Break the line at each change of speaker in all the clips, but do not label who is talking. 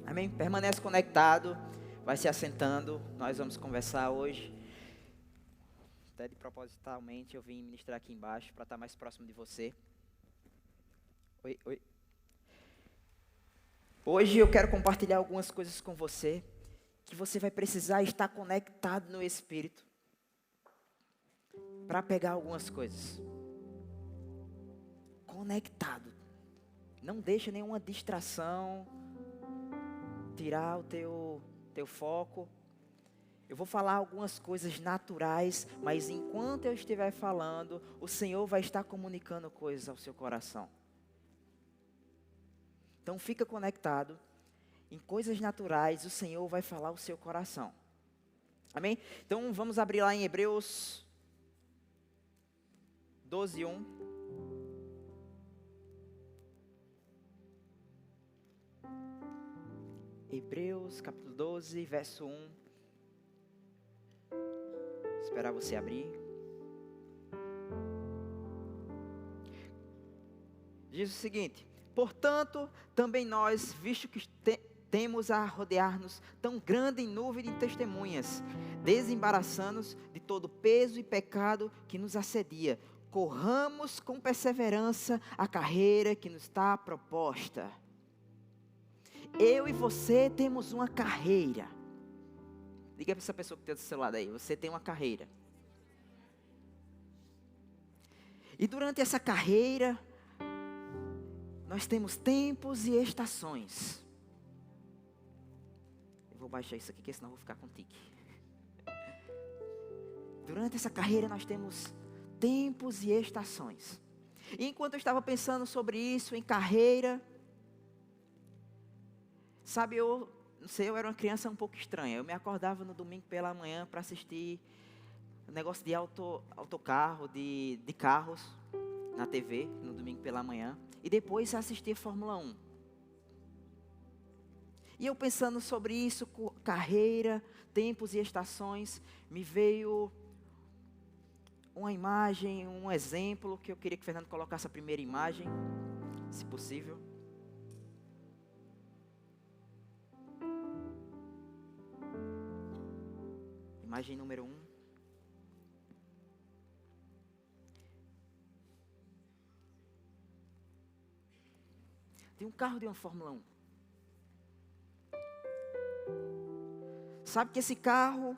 Amém? Permanece conectado, vai se assentando. Nós vamos conversar hoje. Até de propositalmente eu vim ministrar aqui embaixo para estar mais próximo de você. Oi, oi. Hoje eu quero compartilhar algumas coisas com você que você vai precisar estar conectado no Espírito para pegar algumas coisas. Conectado. Não deixa nenhuma distração tirar o teu foco. Eu vou falar algumas coisas naturais, mas enquanto eu estiver falando, o Senhor vai estar comunicando coisas ao seu coração. Então fica conectado. Em coisas naturais, o Senhor vai falar ao seu coração. Amém? Então vamos abrir lá em Hebreus 12:1. Hebreus capítulo 12, verso 1. Esperar você abrir. Diz o seguinte: portanto, também nós, visto que temos a rodear-nos tão grande nuvem de testemunhas, desembaraçando-nos de todo o peso e pecado que nos assedia, corramos com perseverança a carreira que nos está proposta. Eu e você temos uma carreira. Diga para essa pessoa que tem do seu lado aí, você tem uma carreira. E durante essa carreira, nós temos tempos e estações. Eu vou baixar isso aqui, porque senão eu vou ficar com tique. Durante essa carreira, nós temos tempos e estações. E enquanto eu estava pensando sobre isso, em carreira, sabe, eu era uma criança um pouco estranha. Eu me acordava no domingo pela manhã para assistir um negócio de autocarro, de carros, na TV, no domingo pela manhã. E depois assistir Fórmula 1. E eu pensando sobre isso, carreira, tempos e estações, me veio uma imagem, um exemplo, que eu queria que o Fernando colocasse a primeira imagem, se possível. Imagem número 1. Tem um carro de uma Fórmula 1. Sabe que esse carro,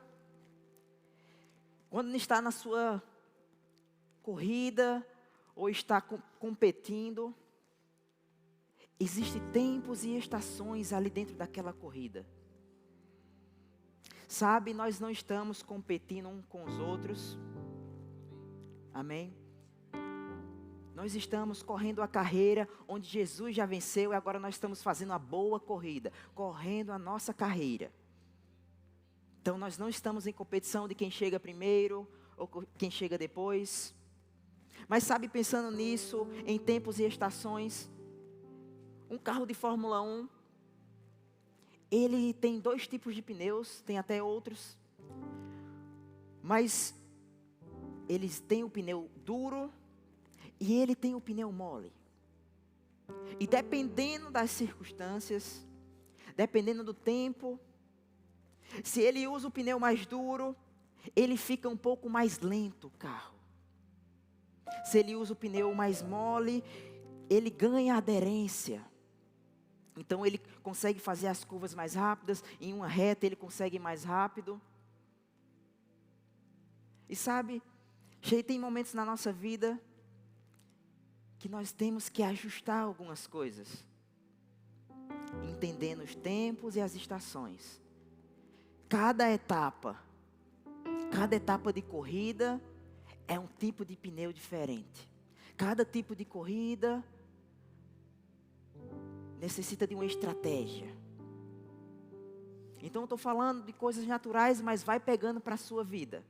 quando está na sua corrida, ou está competindo, existem tempos e estações ali dentro daquela corrida. Sabe, nós não estamos competindo uns com os outros. Amém? Nós estamos correndo a carreira onde Jesus já venceu e agora nós estamos fazendo a boa corrida, correndo a nossa carreira. Então nós não estamos em competição de quem chega primeiro ou quem chega depois. Mas sabe, pensando nisso, em tempos e estações, um carro de Fórmula 1, ele tem 2 tipos de pneus, tem até outros. Mas eles têm o pneu duro e ele tem o pneu mole. E dependendo das circunstâncias, dependendo do tempo, se ele usa o pneu mais duro, ele fica um pouco mais lento o carro. Se ele usa o pneu mais mole, ele ganha aderência. Então ele consegue fazer as curvas mais rápidas, em uma reta ele consegue ir mais rápido. E sabe, tem momentos na nossa vida que nós temos que ajustar algumas coisas, entendendo os tempos e as estações. Cada etapa de corrida é um tipo de pneu diferente. Cada tipo de corrida necessita de uma estratégia. Então eu estou falando de coisas naturais, mas vai pegando para a sua vida.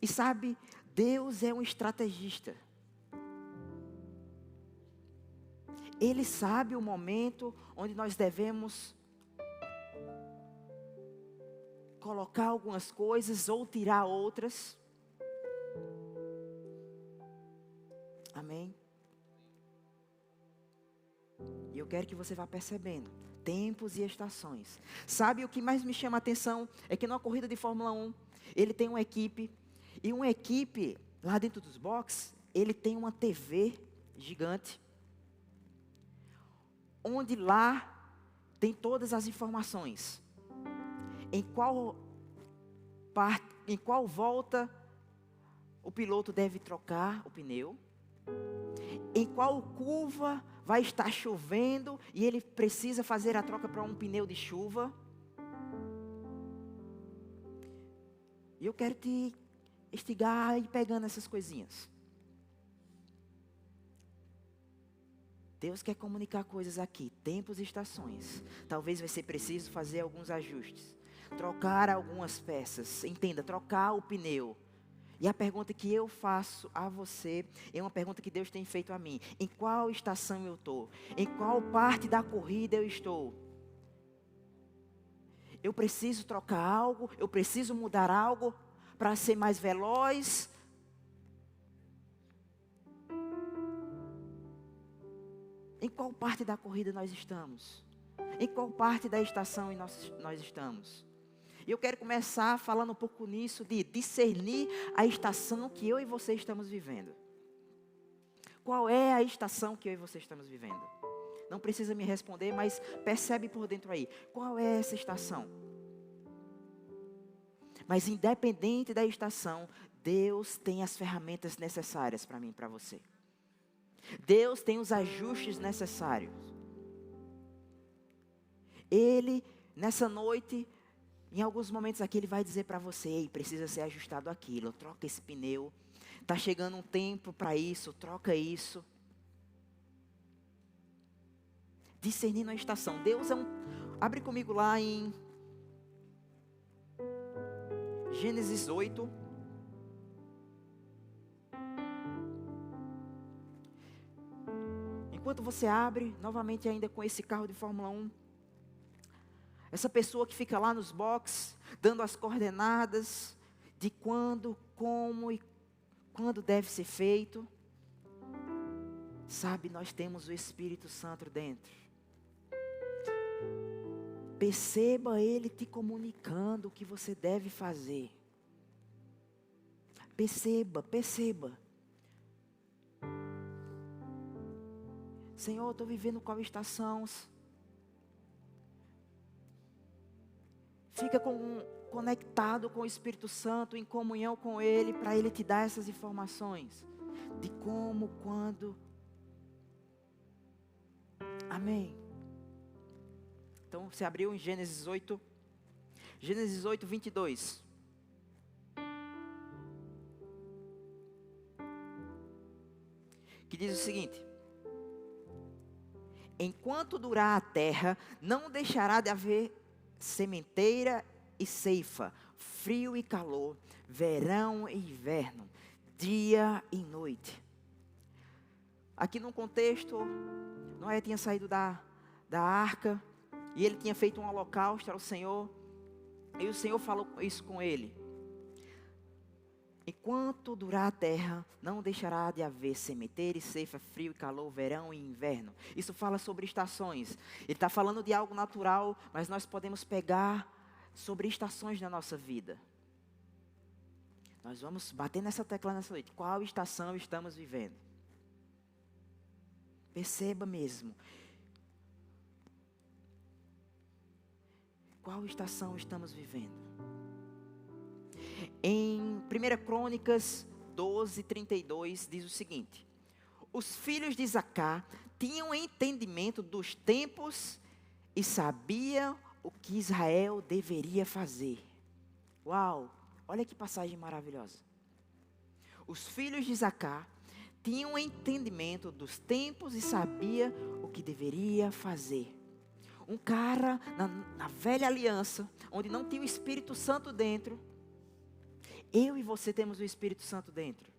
E sabe, Deus é um estrategista. Ele sabe o momento onde nós devemos colocar algumas coisas ou tirar outras. Amém? E eu eu quero que você vá percebendo tempos e estações. Sabe o que mais me chama a atenção? É que numa corrida de Fórmula 1, ele tem uma equipe, e uma equipe lá dentro dos boxes, ele tem uma TV gigante, onde lá tem todas as informações. Em qual volta o piloto deve trocar o pneu, em qual curva vai estar chovendo e ele precisa fazer a troca para um pneu de chuva. E eu quero te instigar a ir pegando essas coisinhas. Deus quer comunicar coisas aqui, tempos e estações. Talvez vai ser preciso fazer alguns ajustes, trocar algumas peças. Entenda, trocar o pneu. E a pergunta que eu faço a você é uma pergunta que Deus tem feito a mim. Em qual estação eu estou? Em qual parte da corrida eu estou? Eu preciso trocar algo? Eu preciso mudar algo para ser mais veloz? Em qual parte da corrida nós estamos? Em qual parte da estação nós estamos? E eu quero começar falando um pouco nisso, de discernir a estação que eu e você estamos vivendo. Qual é a estação que eu e você estamos vivendo? Não precisa me responder, mas percebe por dentro aí. Qual é essa estação? Mas independente da estação, Deus tem as ferramentas necessárias para mim e para você. Deus tem os ajustes necessários. Ele, nessa noite, em alguns momentos aqui, Ele vai dizer para você: ei, precisa ser ajustado aquilo, troca esse pneu. Está chegando um tempo para isso, troca isso. Discernindo a estação. Deus é abre comigo lá em Gênesis 8. Enquanto você abre, novamente ainda com esse carro de Fórmula 1, essa pessoa que fica lá nos boxes, dando as coordenadas de quando, como e quando deve ser feito. Sabe, nós temos o Espírito Santo dentro. Perceba Ele te comunicando o que você deve fazer. Perceba. Senhor, eu estou vivendo qual estação? Fica conectado com o Espírito Santo, em comunhão com Ele, para Ele te dar essas informações. De como, quando. Amém. Então, você abriu em Gênesis 8. Gênesis 8, 22. Que diz o seguinte: enquanto durar a terra, não deixará de haver sementeira e ceifa, frio e calor, verão e inverno, dia e noite. Aqui no contexto, Noé tinha saído da arca, e ele tinha feito um holocausto ao Senhor, e o Senhor falou isso com ele: enquanto durar a terra, não deixará de haver sementeira e ceifa, frio e calor, verão e inverno. Isso fala sobre estações. Ele está falando de algo natural, mas nós podemos pegar sobre estações na nossa vida. Nós vamos bater nessa tecla nessa noite. Qual estação estamos vivendo? Perceba mesmo. Qual estação estamos vivendo? Em 1 Crônicas 12, 32, diz o seguinte: os filhos de Isacar tinham entendimento dos tempos e sabiam o que Israel deveria fazer. Uau, olha que passagem maravilhosa. Os filhos de Isacar tinham entendimento dos tempos e sabia o que deveria fazer. Um cara na velha aliança, onde não tinha o Espírito Santo dentro. Eu e você temos o Espírito Santo dentro.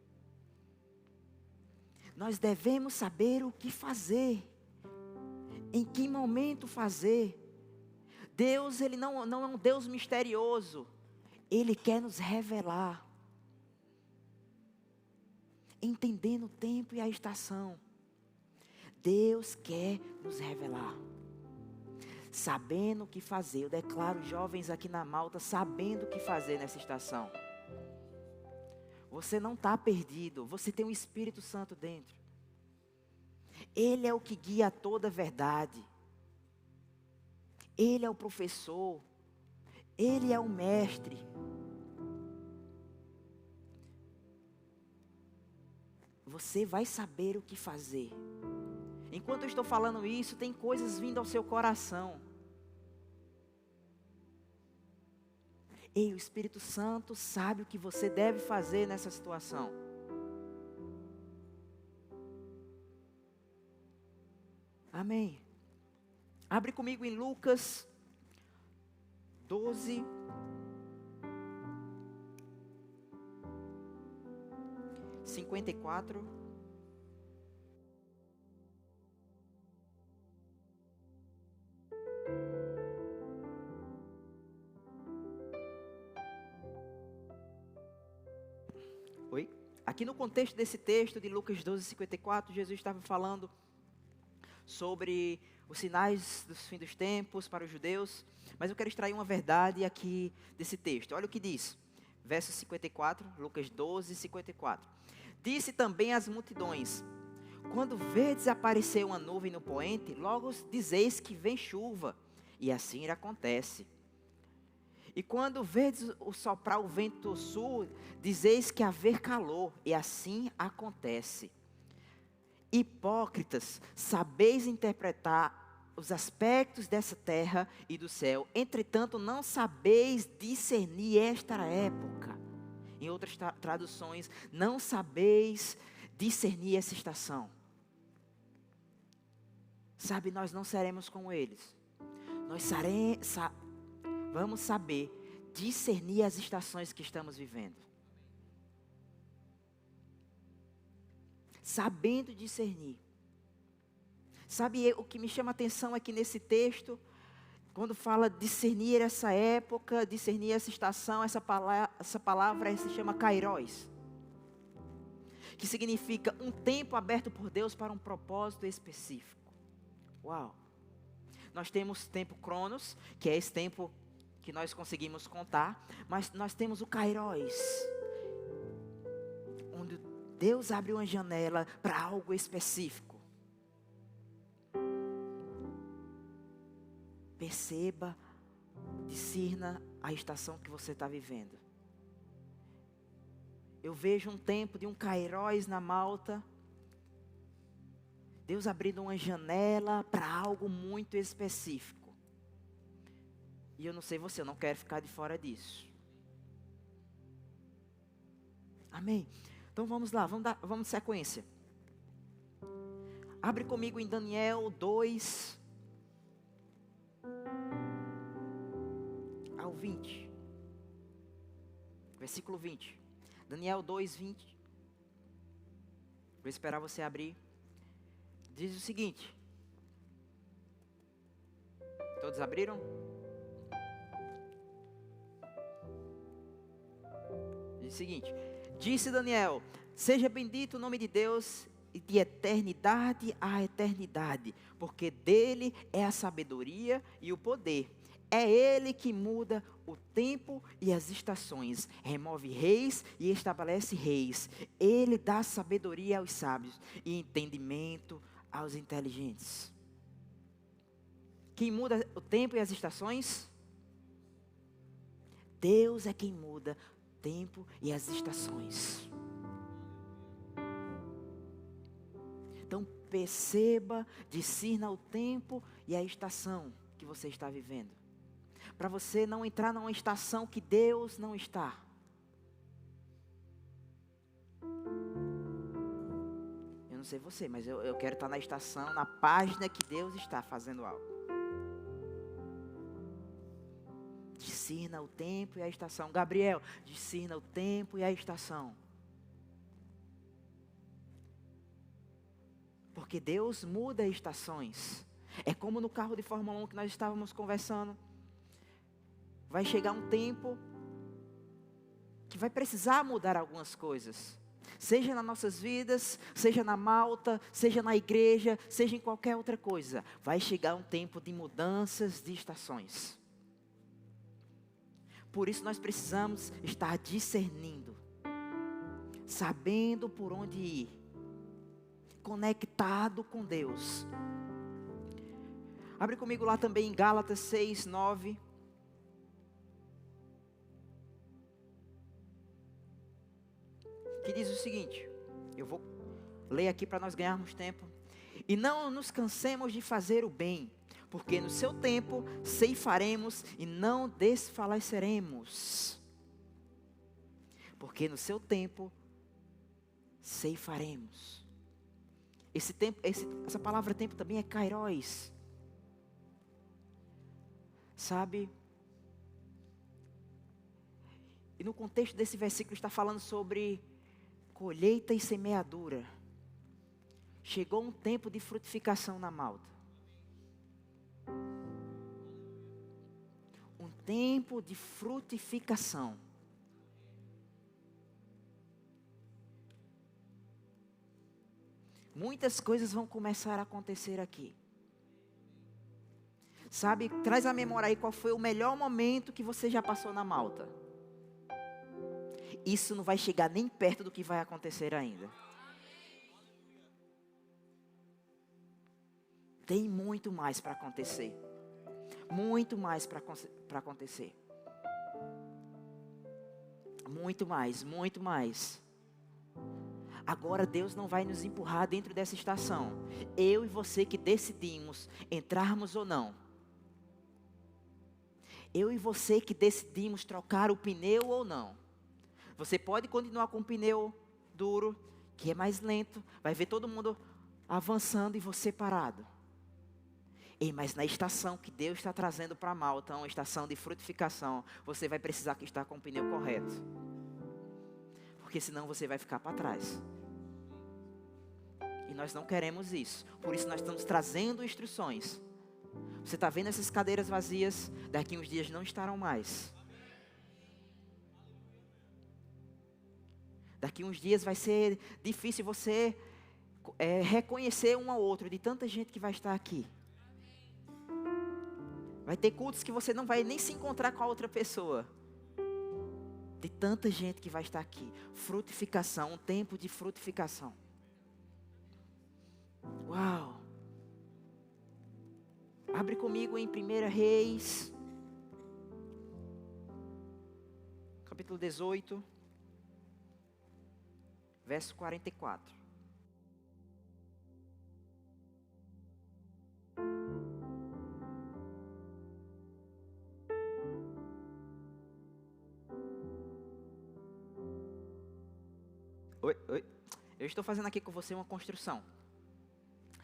Nós devemos saber o que fazer, em que momento fazer. Deus, Ele não é um Deus misterioso. Ele quer nos revelar, entendendo o tempo e a estação. Deus quer nos revelar. Sabendo o que fazer. Eu declaro jovens aqui na Malta sabendo o que fazer nessa estação. Você não está perdido. Você tem o Espírito Santo dentro. Ele é o que guia toda a verdade. Ele é o professor. Ele é o mestre. Você vai saber o que fazer. Enquanto eu estou falando isso, tem coisas vindo ao seu coração. Ei, o Espírito Santo sabe o que você deve fazer nessa situação. Amém. Abre comigo em Lucas 12. Cinquenta e quatro. Oi? Aqui no contexto desse texto de Lucas 12, 54, Jesus estava falando sobre os sinais dos fins dos tempos para os judeus, mas eu quero extrair uma verdade aqui desse texto. Olha o que diz, verso 54, Lucas 12, 54. Disse também às multidões: quando verdes aparecer uma nuvem no poente, logo dizeis que vem chuva, e assim acontece. E quando verdes soprar o vento sul, dizeis que haver calor, e assim acontece. Hipócritas, sabeis interpretar os aspectos dessa terra e do céu, entretanto não sabeis discernir esta época. Em outras traduções, não sabeis discernir essa estação. Sabe, nós não seremos como eles. Nós vamos saber discernir as estações que estamos vivendo. Sabendo discernir. Sabe, o que me chama a atenção aqui nesse texto, quando fala discernir essa época, discernir essa estação, essa palavra se chama kairos, que significa um tempo aberto por Deus para um propósito específico. Uau! Nós temos tempo cronos, que é esse tempo que nós conseguimos contar, mas nós temos o kairos, onde Deus abre uma janela para algo específico. Perceba, discirna a estação que você está vivendo. Eu vejo um tempo de um kairos na Malta. Deus abrindo uma janela para algo muito específico. E eu não sei você, eu não quero ficar de fora disso. Amém? Então vamos lá, vamos sequência. Abre comigo em Daniel 2 ao 20. Versículo 20. Daniel 2, 20. Vou esperar você abrir. Diz o seguinte. Todos abriram? Diz o seguinte. Disse Daniel: seja bendito o nome de Deus de eternidade a eternidade, porque dele é a sabedoria e o poder. É ele que muda o tempo e as estações, remove reis e estabelece reis. Ele dá sabedoria aos sábios e entendimento aos inteligentes. Quem muda o tempo e as estações? Deus é quem muda o tempo e as estações. Então perceba, discirna o tempo e a estação que você está vivendo. Para você não entrar numa estação que Deus não está. Eu não sei você, mas eu quero estar na estação, na página que Deus está fazendo algo. Discirna o tempo e a estação. Gabriel, discirna o tempo e a estação. Porque Deus muda estações. É como no carro de Fórmula 1 que nós estávamos conversando. Vai chegar um tempo que vai precisar mudar algumas coisas. Seja nas nossas vidas, seja na Malta, seja na igreja, seja em qualquer outra coisa. Vai chegar um tempo de mudanças de estações. Por isso nós precisamos estar discernindo, sabendo por onde ir, conectado com Deus. Abre comigo lá também em Gálatas 6, 9. Que diz o seguinte, eu vou ler aqui para nós ganharmos tempo. E não nos cansemos de fazer o bem, porque no seu tempo ceifaremos e não desfaleceremos. Porque no seu tempo ceifaremos. Esse tempo, essa palavra tempo também é kairos. Sabe? E no contexto desse versículo está falando sobre colheita e semeadura. Chegou um tempo de frutificação na Malta. Um tempo de frutificação. Muitas coisas vão começar a acontecer aqui. Sabe, traz à memória aí qual foi o melhor momento que você já passou na Malta. Isso não vai chegar nem perto do que vai acontecer ainda. Tem muito mais para acontecer. Muito mais para acontecer. Muito mais, muito mais. Agora Deus não vai nos empurrar dentro dessa estação. Eu e você que decidimos entrarmos ou não. Eu e você que decidimos trocar o pneu ou não. Você pode continuar com o pneu duro, que é mais lento. Vai ver todo mundo avançando e você parado. Mas na estação que Deus está trazendo para Malta, uma estação de frutificação, você vai precisar estar com o pneu correto. Porque senão você vai ficar para trás. E nós não queremos isso. Por isso nós estamos trazendo instruções. Você está vendo essas cadeiras vazias? Daqui uns dias não estarão mais. Daqui uns dias vai ser difícil você reconhecer um ao outro, de tanta gente que vai estar aqui. Vai ter cultos que você não vai nem se encontrar com a outra pessoa. De tanta gente que vai estar aqui. Frutificação, um tempo de frutificação. Uau! Abre comigo em 1 Reis, capítulo 18, verso 44. Oi. Eu estou fazendo aqui com você uma construção.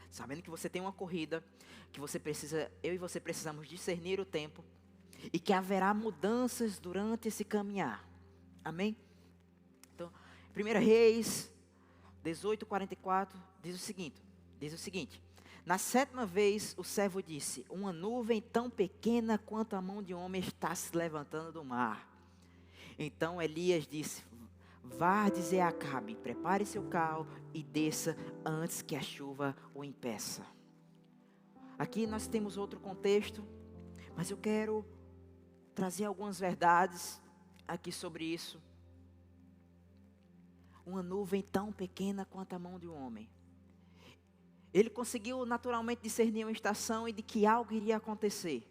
Sabendo que você tem uma corrida, que eu e você precisamos discernir o tempo, e que haverá mudanças durante esse caminhar. Amém? Então, 1 Reis 18:44 diz o seguinte: na 7ª vez o servo disse: uma nuvem tão pequena quanto a mão de um homem está se levantando do mar. Então Elias disse: vá dizer a Acabe, prepare seu carro e desça antes que a chuva o impeça. Aqui nós temos outro contexto, mas eu quero trazer algumas verdades aqui sobre isso. Uma nuvem tão pequena quanto a mão de um homem. Ele conseguiu naturalmente discernir uma estação e de que algo iria acontecer.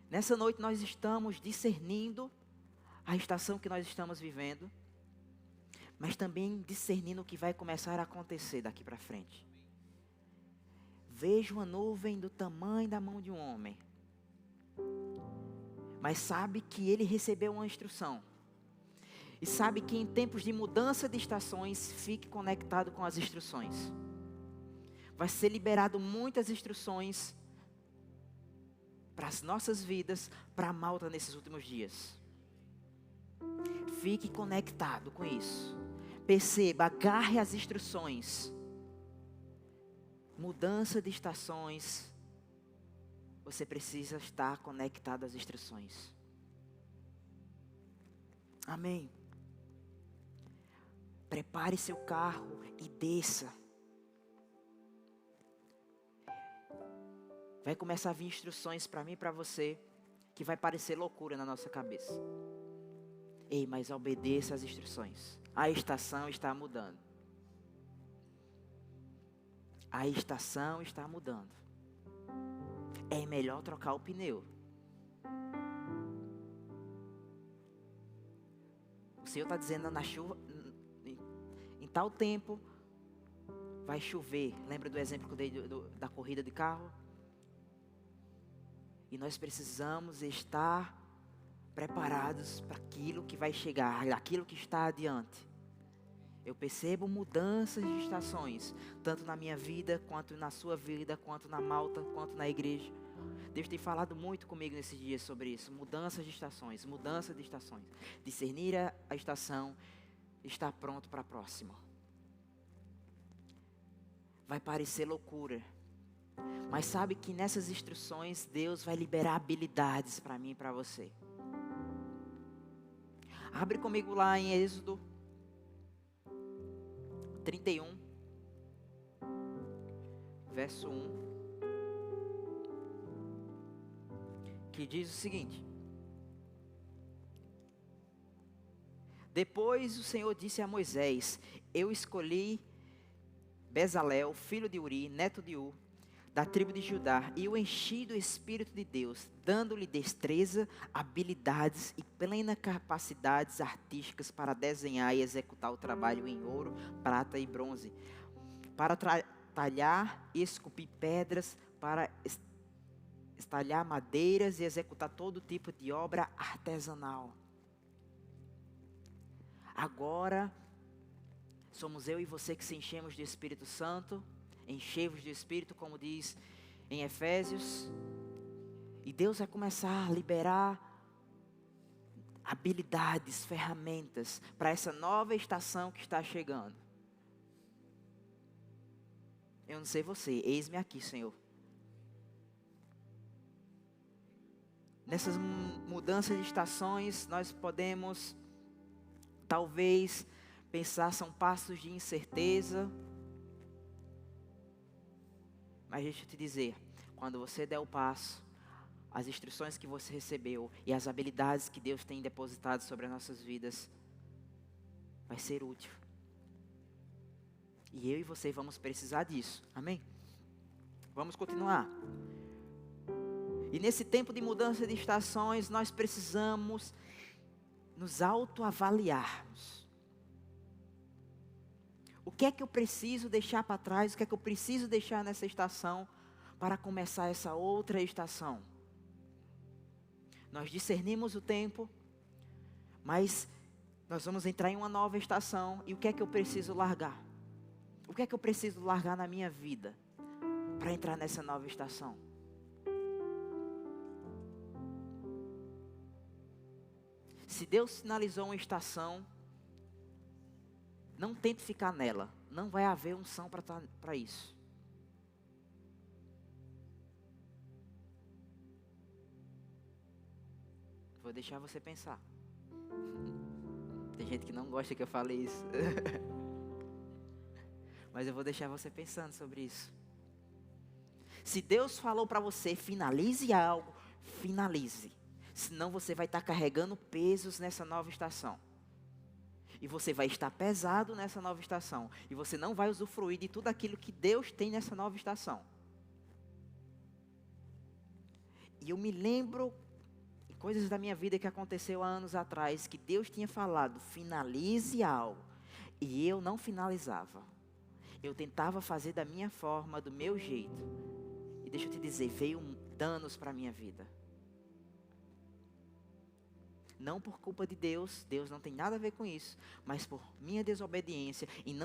Nessa noite nós estamos discernindo a estação que nós estamos vivendo, mas também discernindo o que vai começar a acontecer daqui para frente. Vejo uma nuvem do tamanho da mão de um homem, mas sabe que ele recebeu uma instrução, e sabe que em tempos de mudança de estações, fique conectado com as instruções. Vai ser liberado muitas instruções para as nossas vidas, para a Malta nesses últimos dias. Fique conectado com isso. Perceba, agarre as instruções. Mudança de estações. Você precisa estar conectado às instruções. Amém. prepare seu carro e desça. Vai começar a vir instruções para mim e para você, que vai parecer loucura na nossa cabeça. Ei, mas obedeça às instruções. A estação está mudando. A estação está mudando. É melhor trocar o pneu. O Senhor está dizendo na chuva, em tal tempo vai chover. Lembra do exemplo que eu dei da corrida de carro? E nós precisamos estar preparados para aquilo que vai chegar, aquilo que está adiante. Eu percebo mudanças de estações, tanto na minha vida, quanto na sua vida, quanto na Malta, quanto na igreja. Deus tem falado muito comigo nesses dias sobre isso. Mudanças de estações, mudança de estações. Discernir a estação, estar pronto para a próxima. Vai parecer loucura. Mas sabe que nessas instruções Deus vai liberar habilidades para mim e para você. Abre comigo lá em Êxodo 31, verso 1, que diz o seguinte: Depois o Senhor disse a Moisés: Eu escolhi Bezalel, filho de Uri, neto de Ur, da tribo de Judá, e o enchi do Espírito de Deus, dando-lhe destreza, habilidades e plena capacidades artísticas para desenhar e executar o trabalho em ouro, prata e bronze, para talhar e esculpir pedras, para estalhar madeiras e executar todo tipo de obra artesanal. Agora, somos eu e você que se enchemos do Espírito Santo, enchei-vos do Espírito, como diz em Efésios. E Deus vai começar a liberar habilidades, ferramentas para essa nova estação que está chegando. Eu não sei você, eis-me aqui, Senhor. Nessas mudanças de estações, nós podemos, talvez, pensar são passos de incerteza. Mas deixa eu te dizer, quando você der o passo, as instruções que você recebeu e as habilidades que Deus tem depositado sobre as nossas vidas, vai ser útil. E eu e você vamos precisar disso, amém? Vamos continuar. E nesse tempo de mudança de estações, nós precisamos nos autoavaliarmos. O que é que eu preciso deixar para trás? O que é que eu preciso deixar nessa estação para começar essa outra estação? Nós discernimos o tempo, mas nós vamos entrar em uma nova estação. E o que é que eu preciso largar? O que é que eu preciso largar na minha vida para entrar nessa nova estação? Se Deus sinalizou uma estação, não tente ficar nela. Não vai haver unção para isso. Vou deixar você pensar. Tem gente que não gosta que eu fale isso. Mas eu vou deixar você pensando sobre isso. Se Deus falou para você, finalize algo, finalize. Senão você vai estar carregando pesos nessa nova estação. E você vai estar pesado nessa nova estação. E você não vai usufruir de tudo aquilo que Deus tem nessa nova estação. E eu me lembro de coisas da minha vida que aconteceu há anos atrás, que Deus tinha falado, finalize algo. E eu não finalizava. Eu tentava fazer da minha forma, do meu jeito. E deixa eu te dizer, veio danos para a minha vida. Não por culpa de Deus, Deus não tem nada a ver com isso, mas por minha desobediência e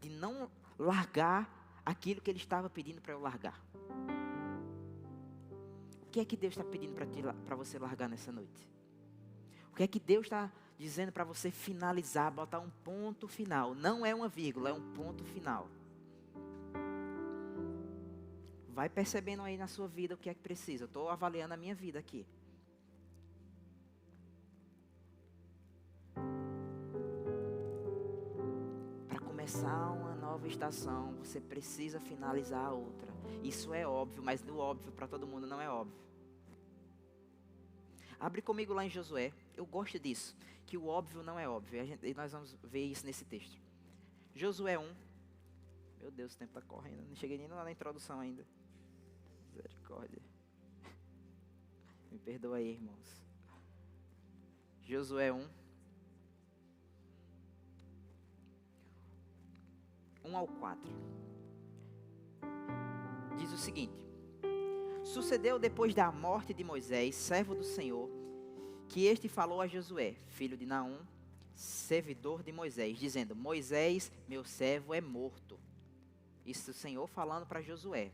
de não largar aquilo que Ele estava pedindo para eu largar. O que é que Deus está pedindo para você largar nessa noite? O que é que Deus está dizendo para você finalizar, botar um ponto final? Não é uma vírgula, é um ponto final. Vai percebendo aí na sua vida o que é que precisa. Eu estou avaliando a minha vida aqui. nova estação, você precisa finalizar a outra. Isso é óbvio, mas no óbvio para todo mundo não é óbvio. Abre comigo lá em Josué. Eu gosto disso, que o óbvio não é óbvio. E nós vamos ver isso nesse texto. Josué 1. Meu Deus, o tempo está correndo. Não cheguei nem lá na introdução ainda. Misericórdia. Me perdoa aí, irmãos. Josué 1. 1 ao 4. Diz o seguinte: Sucedeu depois da morte de Moisés, servo do Senhor, que este falou a Josué, filho de Naum, servidor de Moisés, dizendo: Moisés, meu servo, é morto. Isso o Senhor falando para Josué.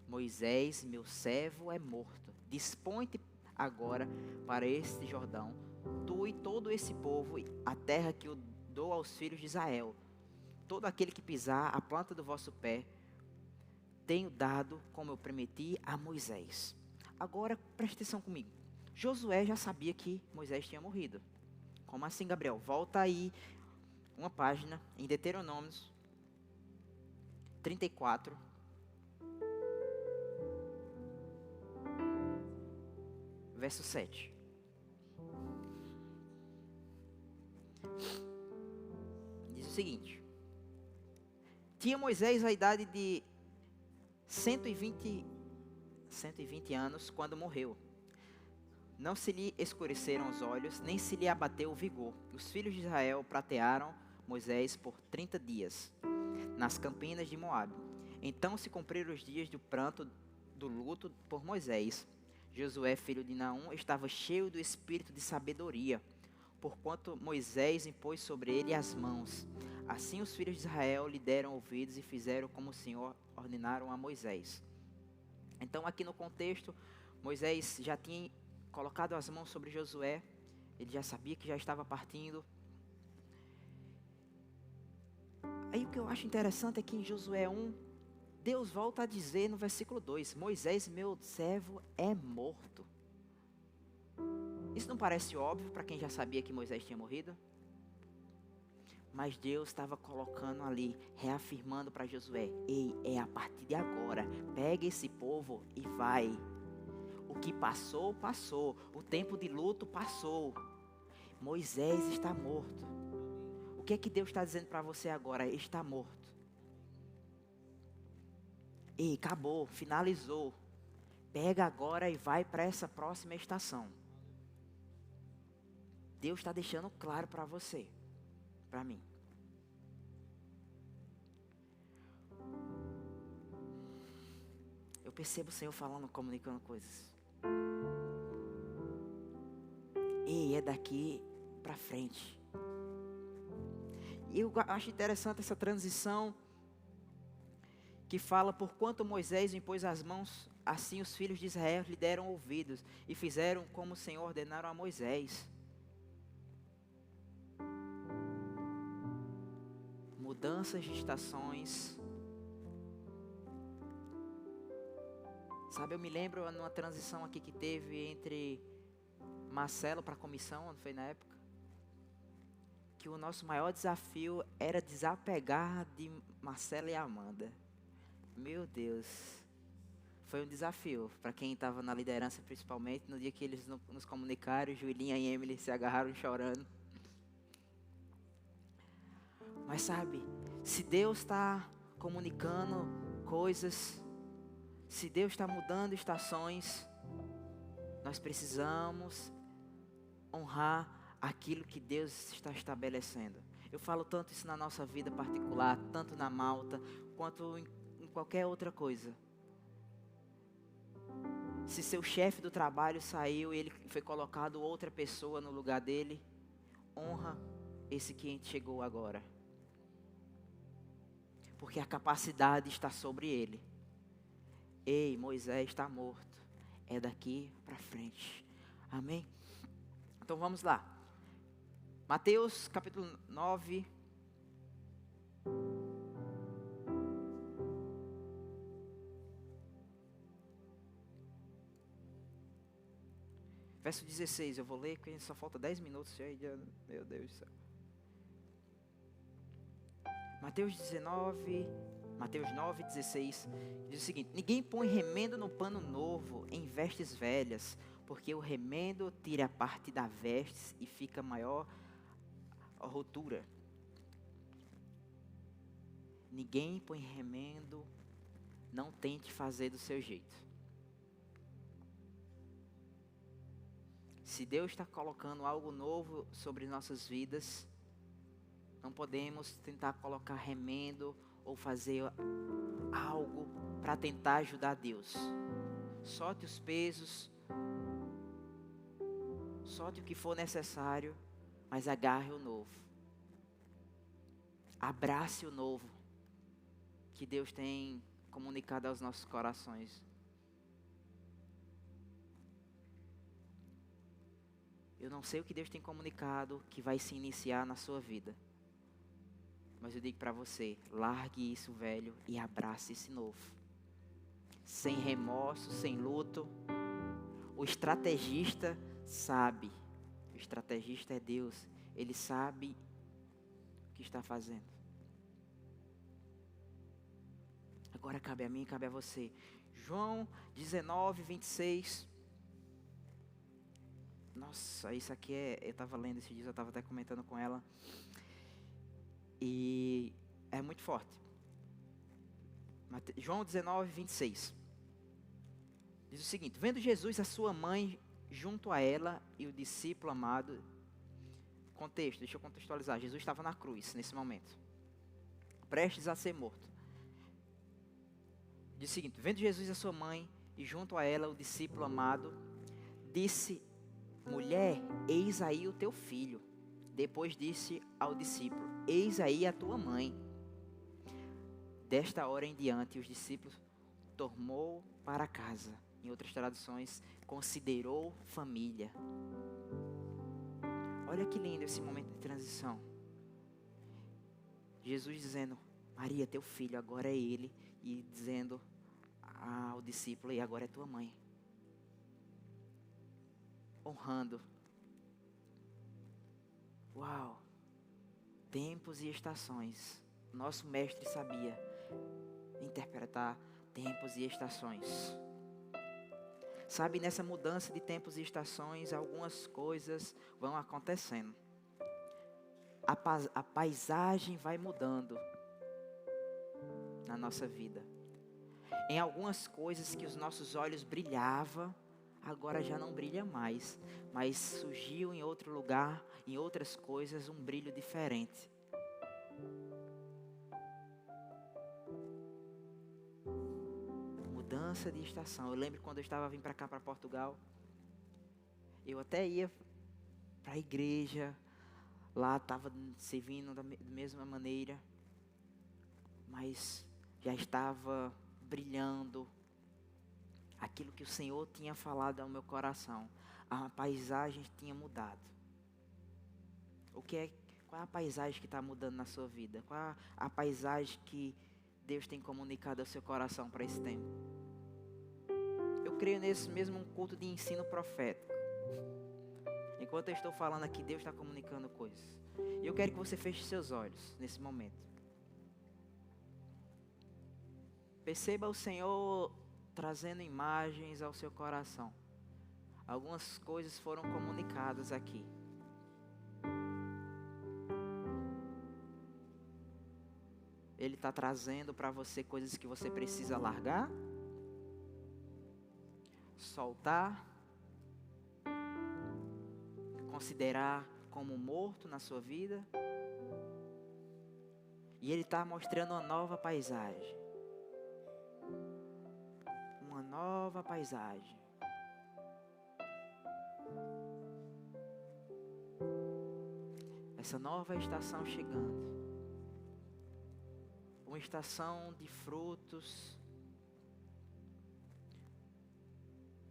Moisés, meu servo, é morto. Dispõe-te agora para este Jordão, tu e todo esse povo, a terra que eu dou aos filhos de Israel. Todo aquele que pisar a planta do vosso pé, tenho dado, como eu prometi, a Moisés. Agora, preste atenção comigo. Josué já sabia que Moisés tinha morrido. Como assim, Gabriel? Volta aí uma página em Deuteronômios 34. Verso 7. Diz o seguinte: Tinha Moisés a idade de 120 anos quando morreu. Não se lhe escureceram os olhos, nem se lhe abateu o vigor. Os filhos de Israel pratearam Moisés por 30 dias, nas campinas de Moabe. Então se cumpriram os dias do pranto do luto por Moisés. Josué, filho de Naum, estava cheio do espírito de sabedoria, porquanto Moisés impôs sobre ele as mãos. Assim os filhos de Israel lhe deram ouvidos e fizeram como o Senhor ordenaram a Moisés. Então aqui no contexto, Moisés já tinha colocado as mãos sobre Josué, ele já sabia que já estava partindo. Aí o que eu acho interessante é que em Josué 1, Deus volta a dizer no versículo 2, Moisés, meu servo, é morto. Isso não parece óbvio para quem já sabia que Moisés tinha morrido? Mas Deus estava colocando ali, reafirmando para Josué, ei, é a partir de agora, pega esse povo e vai. O que passou, passou. O tempo de luto passou. Moisés está morto. O que é que Deus está dizendo para você agora? Está morto. Ei, acabou, finalizou. Pega agora e vai para essa próxima estação. Deus está deixando claro para você, para mim. Eu percebo o Senhor falando, comunicando coisas. Ei, é daqui para frente. E eu acho interessante essa transição que fala, porquanto Moisés impôs as mãos, assim os filhos de Israel lhe deram ouvidos e fizeram como o Senhor ordenaram a Moisés. Mudanças de estações. Sabe, eu me lembro numa transição aqui que teve entre Marcelo para a comissão, não foi na época? Que o nosso maior desafio era desapegar de Marcelo e Amanda. Meu Deus, foi um desafio para quem estava na liderança, principalmente no dia que eles nos comunicaram, Julinha e Emily se agarraram chorando. Mas sabe, se Deus está comunicando coisas, se Deus está mudando estações, nós precisamos honrar aquilo que Deus está estabelecendo. Eu falo tanto isso na nossa vida particular, tanto na Malta, quanto em qualquer outra coisa. Se seu chefe do trabalho saiu e ele foi colocado outra pessoa no lugar dele, honra esse que chegou agora. Porque a capacidade está sobre ele. Ei, Moisés está morto. É daqui para frente. Amém? Então vamos lá. Mateus capítulo 9. Verso 16, eu vou ler, porque só falta 10 minutos. Meu Deus do céu. Mateus 9:16, diz o seguinte: ninguém põe remendo no pano novo em vestes velhas, porque o remendo tira a parte da veste e fica maior a rotura. Ninguém põe remendo, não tente fazer do seu jeito. Se Deus está colocando algo novo sobre nossas vidas, não podemos tentar colocar remendo ou fazer algo para tentar ajudar Deus. Solte os pesos, solte o que for necessário, mas agarre o novo. Abrace o novo que Deus tem comunicado aos nossos corações. Eu não sei o que Deus tem comunicado que vai se iniciar na sua vida. Mas eu digo para você, largue isso velho e abrace esse novo. Sem remorso, sem luto. O estrategista sabe. O estrategista é Deus. Ele sabe o que está fazendo. Agora cabe a mim, cabe a você. João 19:26. Nossa, isso aqui eu estava lendo esses dias, eu estava até comentando com ela. E é muito forte. João 19:26. Diz o seguinte: vendo Jesus, a sua mãe, junto a ela e o discípulo amado. Contexto, deixa eu contextualizar. Jesus estava na cruz nesse momento, prestes a ser morto. Diz o seguinte: vendo Jesus, a sua mãe e junto a ela o discípulo amado, disse: mulher, eis aí o teu filho. Depois disse ao discípulo: eis aí a tua mãe. Desta hora em diante, os discípulos tomou para casa. Em outras traduções, considerou família. Olha que lindo esse momento de transição. Jesus dizendo: Maria, teu filho, agora é ele. E dizendo ao discípulo: e agora é tua mãe. Honrando. Uau! Tempos e estações. Nosso mestre sabia interpretar tempos e estações. Sabe, nessa mudança de tempos e estações, algumas coisas vão acontecendo. A paisagem vai mudando na nossa vida. Em algumas coisas que os nossos olhos brilhavam, agora já não brilha mais. Mas surgiu em outro lugar, em outras coisas, um brilho diferente. Mudança de estação. Eu lembro quando eu estava vindo para cá, para Portugal. Eu até ia para a igreja. Lá estava servindo da mesma maneira. Mas já estava brilhando aquilo que o Senhor tinha falado ao meu coração. A paisagem tinha mudado. Qual é a paisagem que está mudando na sua vida? Qual é a paisagem que Deus tem comunicado ao seu coração para esse tempo? Eu creio nesse mesmo culto de ensino profético. Enquanto eu estou falando aqui, Deus está comunicando coisas. E eu quero que você feche seus olhos nesse momento. Perceba o Senhor trazendo imagens ao seu coração. Algumas coisas foram comunicadas aqui. Ele está trazendo para você coisas que você precisa largar, soltar, considerar como morto na sua vida. E Ele está mostrando uma nova paisagem. Uma nova paisagem. Essa nova estação chegando. Uma estação de frutos.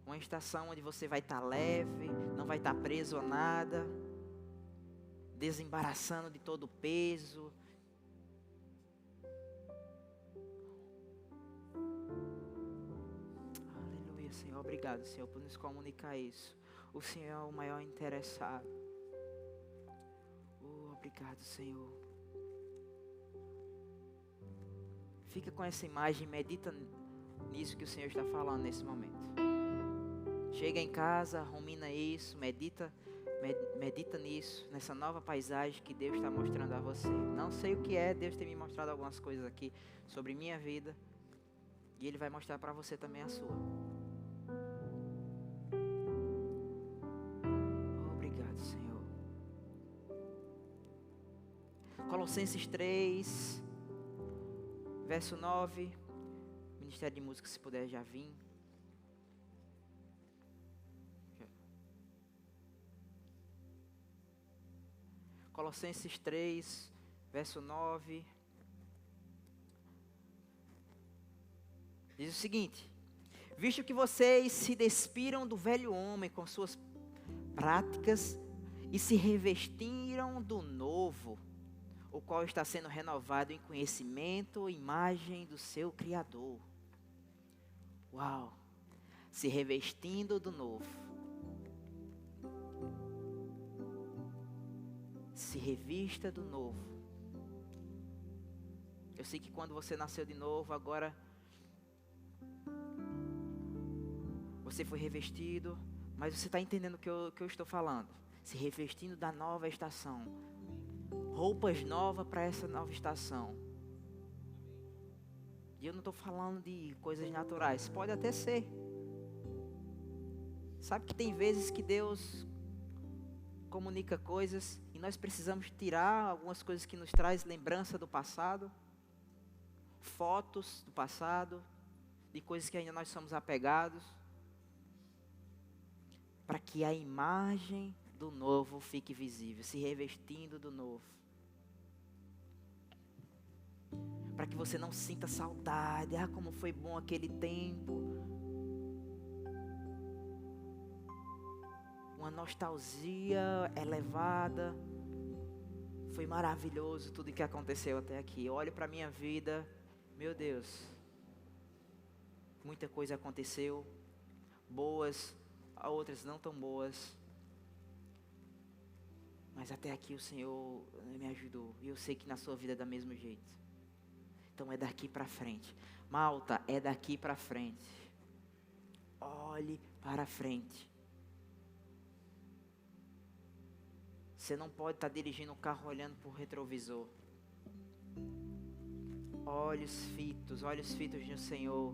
Uma estação onde você vai estar leve, não vai estar preso a nada, desembaraçando de todo o peso. Aleluia, Senhor. Obrigado, Senhor, por nos comunicar isso. O Senhor é o maior interessado. Obrigado, Senhor. Fica com essa imagem, medita nisso que o Senhor está falando nesse momento. Chega em casa, rumina isso, medita nisso, nessa nova paisagem que Deus está mostrando a você. Não sei o que é, Deus tem me mostrado algumas coisas aqui sobre minha vida. E Ele vai mostrar para você também a sua. Obrigado, Senhor. Colossenses 3, verso 9. Ministério de Música, se puder já vir. Colossenses 3, verso 9. Diz o seguinte: visto que vocês se despiram do velho homem com suas práticas e se revestiram do novo, o qual está sendo renovado em conhecimento e imagem do seu Criador. Uau! Se revestindo do novo. Se revista do novo. Eu sei que quando você nasceu de novo, agora você foi revestido, mas você está entendendo o que eu estou falando. Se revestindo da nova estação. Roupas novas para essa nova estação. E eu não estou falando de coisas naturais. Pode até ser. Sabe que tem vezes que Deus comunica coisas e nós precisamos tirar algumas coisas que nos traz lembrança do passado. Fotos do passado. De coisas que ainda nós somos apegados. Para que a imagem do novo fique visível. Se revestindo do novo. Para que você não sinta saudade. Ah, como foi bom aquele tempo. Uma nostalgia elevada. Foi maravilhoso tudo que aconteceu até aqui. Olho para a minha vida. Meu Deus. Muita coisa aconteceu. Boas, outras não tão boas. Mas até aqui o Senhor me ajudou. E eu sei que na sua vida é do mesmo jeito. Então é daqui para frente. Malta, é daqui para frente. Olhe para frente. Você não pode estar dirigindo um carro olhando para o retrovisor. Olhos fitos no Senhor.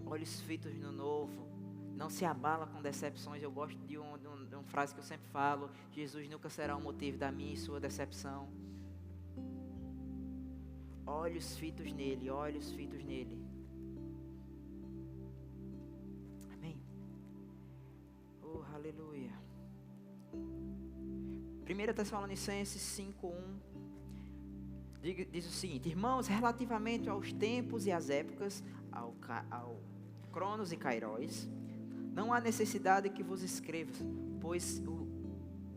Olhos fitos no novo. Não se abala com decepções. Eu gosto de uma frase que eu sempre falo. Jesus nunca será um motivo da minha e sua decepção. Olhos fitos nele, olhos fitos nele. Amém. Oh, aleluia. 1 Tessalonicenses 5:1 diz o seguinte: irmãos, relativamente aos tempos e às épocas, ao Cronos e Kairos, não há necessidade que vos escreva, pois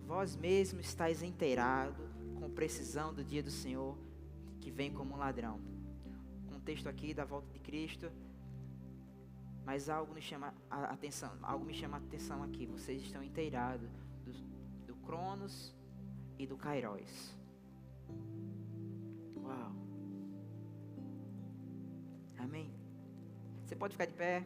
vós mesmos estáis inteirados com precisão do dia do Senhor, que vem como um ladrão. Contexto aqui da volta de Cristo, mas algo me chama a atenção aqui. Vocês estão inteirados do Cronos e do Kairos. Uau. Amém. Você pode ficar de pé.